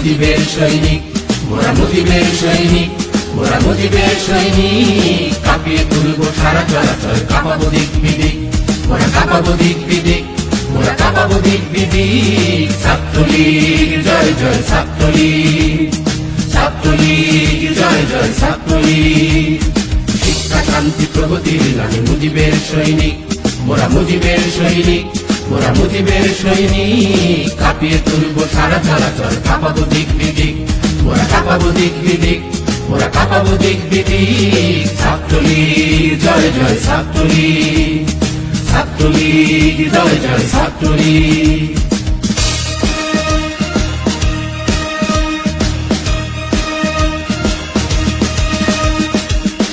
মুজিবের সৈনিক, মোরা মুজিবের সৈনিক, মোরা মুজিবের সৈনিক। কাঁপিয়ে তুলবো সারা চরাচর, কাঁপাবো দিক বিদিক, মোরা কাঁপাবো দিক বিদিক, মোরা কাঁপাবো দিক বিদিক। ছাত্রলীগ জয় জয় ছাত্রলীগ, ছাত্রলীগ জয় জয় ছাত্রলীগ। শিক্ষা শান্তি প্রগতির নামে মুজিবের সৈনিক, মোরা মুজিবের সৈনিক, মোরা মুজিবের সৈনিক। কাঁপিয়ে তুলবো সারা চরাচর, কাঁপাবো দিক বিদিক, মোরা কাঁপাবো দিক বিদিক, মোরা কাঁপাবো দিক বিদিক। ছাত্রলীগ জয় জয় ছাত্রলীগ, ছাত্রলীগ জয় জয় ছাত্রলীগ।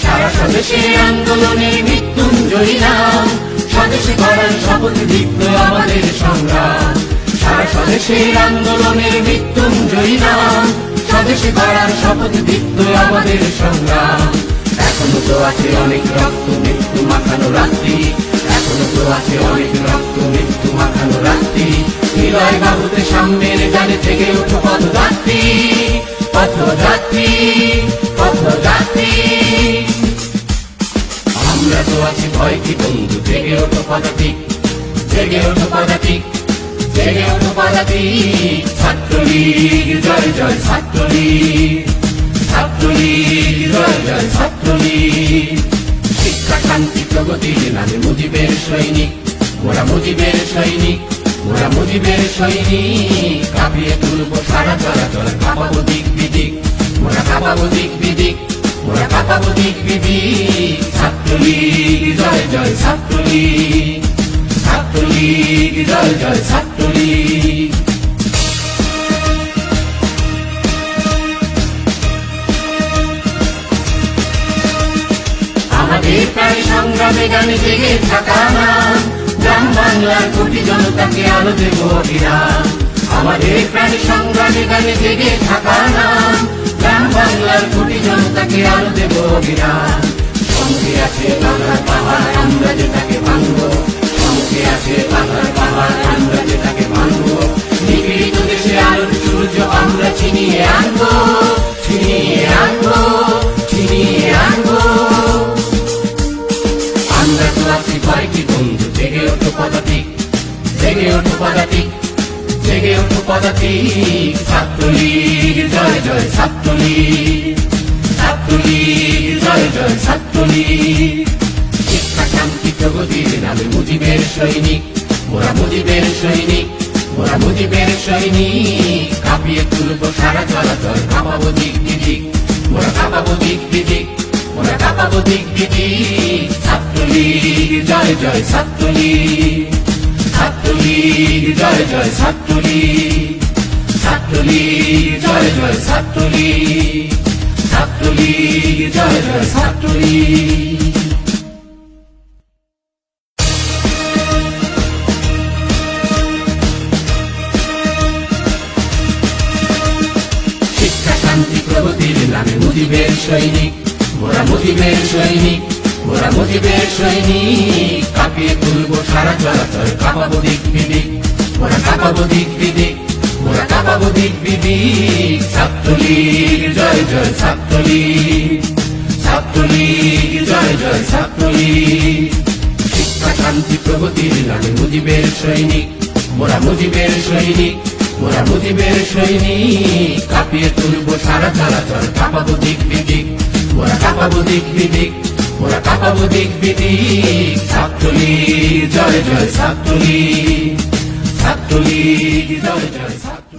সারা স্বদেশে আন্দোলনের মৃত্যুঞ্জয়ী নাম, স্বদেশে গড়ার শপথ দীপ্ত আমাদের সংগ্রাম। সারা স্বদেশের আন্দোলনের মৃত্যুঞ্জয়ী নাম, স্বদেশে গড়ার শপথ দীপ্ত আমাদের সংগ্রাম। এখনো তো আছে অনেক রক্ত মৃত্যু মাখানো রাত্রি, এখনো তো আছে অনেক রক্ত মৃত্যু মাখানো রাত্রি। হৃদয় বাহুতে সাম্যের গানে থেকে ওঠো পথযাত্রী, পথযাত্রী, পথযাত্রী। আমরা তো আছি ভয় কি বন্ধু, জেগে ওঠো পদাতিক, জেগে ওঠো পদাতিক, জেগে ওঠো পদাতিক। ছাত্রলীগ জয় জয় ছাত্রলীগ, ছাত্রলীগ জয় জয় ছাত্রলীগ। শিক্ষা শান্তি প্রগতির নামে মুজিবের সৈনিক, মোরা মুজিবের সৈনিক, মোরা মুজিবের সৈনিক। কাঁপিয়ে তুলবো সারা চরাচর, কাঁপাবো দিক বিদিক, মোরা কাঁপাবো দিক বিদিক, মোরা কাঁপাবো দিক বিদিক। ছাত্রলীগ জয় জয় ছাত্রলীগ, ছাত্রলীগ জয় জয় ছাত্রলীগ। আমাদের প্রায় সংগ্রামে গানে জেগে থাকা নাম, গ্রাম বাংলার কোটি জনতাকে আলো দেব অবিরাম। আমাদের প্রায় সংগ্রামে গানে জেগে থাকা নাম, গ্রাম বাংলার কোটি জনতাকে আলো দেব অবিরাম। সঙ্গে আছে বাংলার পাহাড়, আমরা যে তাকে ভাঙব, সঙ্গে আছে বাংলার পাহাড়, আমরা যে তাকে ভাঙব। নিপীড়িত দেশে আলোর সূর্য আমরা ছিনিয়ে আনবো, ছিনিয়ে আনবো, ছিনিয়ে আনবো। আমরা তো আছি ভয় কি বন্ধু, জেগে ওঠো পদাতিক, জেগে ওঠো পদাতিক, জেগে ওঠো পদাতিক। ছাত্রলীগ জয় জয় ছাত্রলীগ, ছাত্রলীগ জয় জয় ছাত্রলীগ। শিক্ষা শান্তি প্রগতির নামে মুজিবের সৈনিক, মোরা মুজিবের সৈনিক, মোরা মুজিবের সৈনিক। কাঁপিয়ে তুলবো সারা চরাচর, কাঁপাবো দিক বিদিক, মোরা কাঁপাবো দিক বিদিক, মোরা কাঁপাবো দিক বিদিক। ছাত্রলীগ জয় জয় ছাত্রলীগ, ছাত্রলীগ জয় জয় ছাত্রলীগ, ছাত্রলীগ জয় জয় ছাত্রলীগ, ছাত্রলীগ জয় জয় ছাত্রলীগ। শিক্ষা শান্তি প্রগতির নামে মুজিবের সৈনিক, মোরা মুজিবের সৈনিক, মোরা মুজিবের সৈনিক। কাঁপিয়ে তুলবো সারা চরাচর, কাঁপাবো দিক বিদিক, মোরা কাঁপাবো দিক বিদিক, মোরা কাঁপাবো দিক বিদিক। ছাত্রলীগ জয় জয় ছাত্রলীগ, ছাত্রলীগ জয় জয় ছাত্রলীগ। শিক্ষা শান্তি প্রগতির নামে মুজিবের সৈনিক, মোরা মুজিবের সৈনিক, মোরা মুজিবের সৈনিক। কাঁপিয়ে তুলবো সারা চরাচর, কাঁপাবো দিক বিদিক, মোরা কাঁপাবো দিক বিদিক, মোরা কাঁপাবো দিক বিদিক। ছাত্রলীগ জয় জয় ছাত্রলীগ, ছাত্রলীগ জয় জয় ছাত্রলীগ।